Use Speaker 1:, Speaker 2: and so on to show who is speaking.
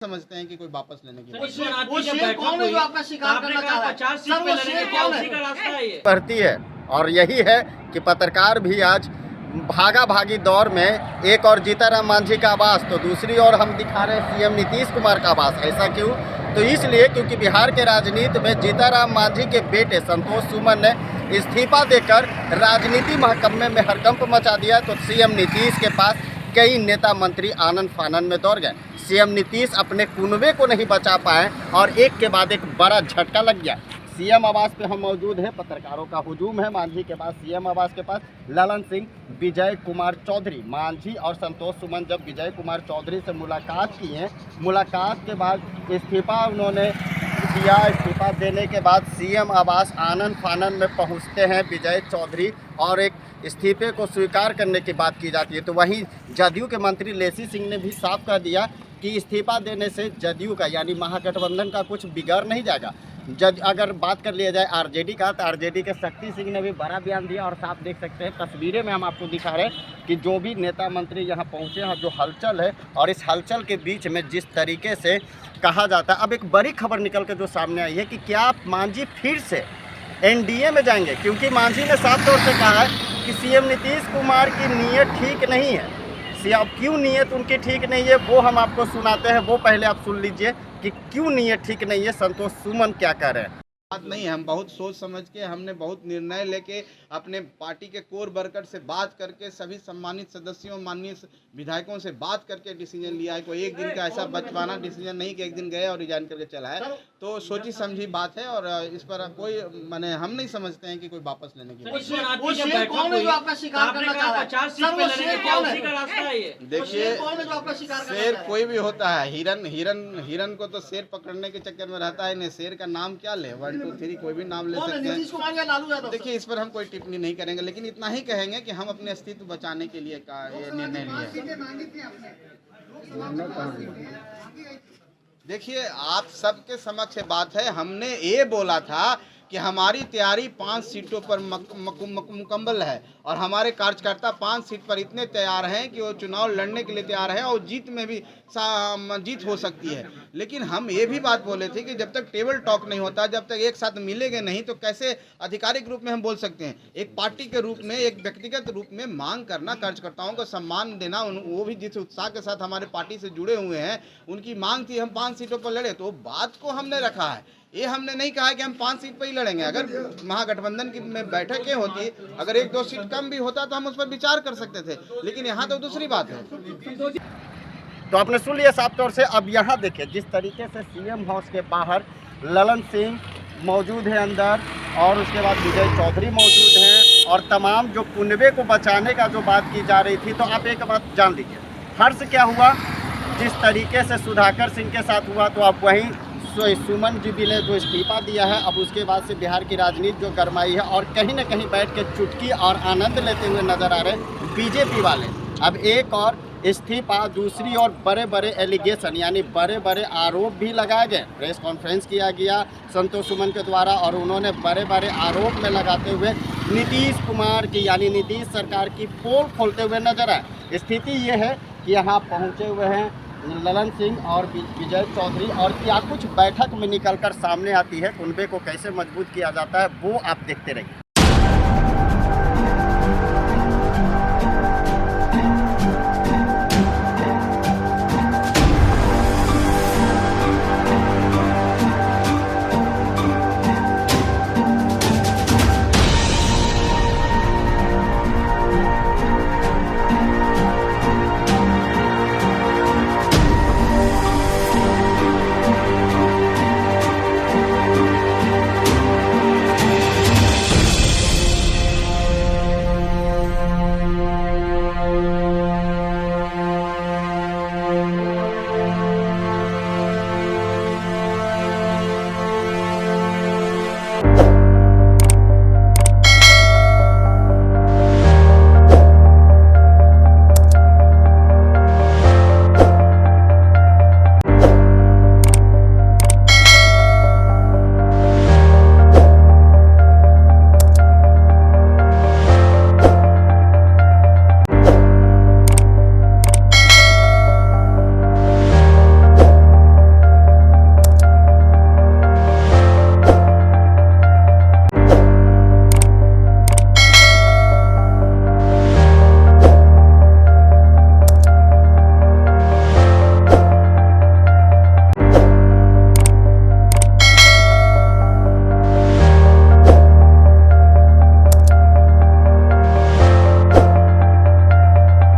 Speaker 1: समझते हैं कि कोई वापस लेने की
Speaker 2: बढ़ती है। और यही है कि पत्रकार भी आज भागा भागी दौर में एक और जीताराम मांझी का आवास तो दूसरी ओर हम दिखा रहे हैं सीएम नीतीश कुमार का आवास। ऐसा क्यों? तो इसलिए क्योंकि बिहार के राजनीति में जीताराम मांझी के बेटे संतोष सुमन ने इस्तीफा देकर राजनीति महकमे में हड़कंप मचा दिया। तो सीएम नीतीश के पास कई नेता मंत्री आनन फानन में दौड़ गए। सीएम नीतीश अपने कुनबे को नहीं बचा पाए और एक के बाद एक बड़ा झटका लग गया। सीएम आवास पे हम मौजूद हैं, पत्रकारों का हुजूम है मांझी के पास। सीएम आवास के पास ललन सिंह, विजय कुमार चौधरी, मांझी और संतोष सुमन जब विजय कुमार चौधरी से मुलाकात की है, मुलाकात के बाद इस्तीफा उन्होंने दिया। इस्तीफा देने के बाद सीएम आवास आनन फानन में पहुंचते हैं विजय चौधरी और एक इस्तीफे को स्वीकार करने की बात की जाती है। तो वहीं जदयू के मंत्री लेसी सिंह ने भी साफ कर दिया कि इस्तीफा देने से जदयू का यानी महागठबंधन का कुछ बिगड़ नहीं जाएगा। अगर बात कर लिया जाए आरजेडी का, तो आरजेडी के शक्ति सिंह ने भी बड़ा बयान दिया और साफ देख सकते हैं तस्वीरें में हम आपको दिखा रहे हैं कि जो भी नेता मंत्री यहाँ पहुँचे हैं, जो हलचल है और इस हलचल के बीच में जिस तरीके से कहा जाता है। अब एक बड़ी खबर निकल के जो सामने आई है कि क्या मांझी फिर से एनडीए में जाएंगे, क्योंकि मांझी ने साफ तौर से कहा है कि सीएम नीतीश कुमार की नीयत ठीक नहीं है। अब क्यों नीयत उनकी ठीक नहीं है वो हम आपको सुनाते हैं, वो पहले आप सुन लीजिए कि क्यों नीयत ठीक नहीं है। संतोष सुमन क्या कह रहे हैं?
Speaker 1: बात नहीं है, हम बहुत सोच समझ के हमने बहुत निर्णय लेके अपने पार्टी के कोर वर्कर से बात करके सभी सम्मानित सदस्यों माननीय विधायकों से बात करके डिसीजन लिया है। कोई एक दिन का ऐसा बचवाना डिसीजन नहीं कि एक दिन गए और रिजाइन करके चला है। तो सोची समझी बात है और इस पर कोई माने हम नहीं समझते हैं कि कोई वापस लेने की बात। देखिए, शेर कोई भी होता है, हिरन को तो शेर पकड़ने के चक्कर में रहता है। नहीं, शेर का नाम क्या ले, 1 2 3 कोई भी नाम ले सकते हैं। देखिए, इस पर हम कोई टिप्पणी नहीं करेंगे, लेकिन इतना ही कहेंगे कि हम अपने अस्तित्व बचाने के लिए का ये निर्णय लिया। देखिए, आप सबके समक्ष बात है, हमने ये बोला था कि हमारी तैयारी 5 सीटों पर मुकम्मल है और हमारे कार्यकर्ता 5 सीट पर इतने तैयार हैं कि वो चुनाव लड़ने के लिए तैयार है और जीत में भी जीत हो सकती है। लेकिन हम ये भी बात बोले थे कि जब तक टेबल टॉक नहीं होता, जब तक एक साथ मिलेंगे नहीं, तो कैसे आधिकारिक रूप में हम बोल सकते हैं। एक पार्टी के रूप में, एक व्यक्तिगत रूप में मांग करना, कार्यकर्ताओं को सम्मान देना, वो भी जिस उत्साह के साथ हमारे पार्टी से जुड़े हुए हैं, उनकी मांग थी हम 5 सीटों पर लड़े, तो बात को हमने रखा है। ये हमने नहीं कहा कि हम 5 सीट पर ही लड़ेंगे। अगर महागठबंधन की में बैठकें होती, अगर 1-2 सीट कम भी होता तो हम उस पर विचार कर सकते थे, लेकिन यहाँ तो दूसरी बात है।
Speaker 2: तो आपने सुन लिया साफ तौर से। अब यहाँ देखिए जिस तरीके से सीएम हाउस के बाहर ललन सिंह मौजूद है अंदर और उसके बाद विजय चौधरी मौजूद हैं और तमाम जो कुनबे को बचाने का जो बात की जा रही थी। तो आप एक बात जान लीजिए, हर्ष क्या हुआ, जिस तरीके से सुधाकर सिंह के साथ हुआ, तो आप वहीं सुमन जी भी ने जो इस्तीफा दिया है, अब उसके बाद से बिहार की राजनीति जो गरमाई है और कहीं ना कहीं बैठ के चुटकी और आनंद लेते हुए नजर आ रहे हैं बीजेपी वाले। अब एक और इस्तीफा, दूसरी और बड़े बड़े एलिगेशन यानी बड़े बड़े आरोप भी लगाए गए। प्रेस कॉन्फ्रेंस किया गया संतोष सुमन के द्वारा और उन्होंने बड़े बड़े आरोप में लगाते हुए नीतीश कुमार की यानी नीतीश सरकार की पोल खोलते हुए नजर आए। स्थिति ये है कि यहाँ पहुँचे हुए हैं ललन सिंह और विजय चौधरी और क्या कुछ बैठक में निकलकर सामने आती है, कुनबे को कैसे मजबूत किया जाता है वो आप देखते रहिए।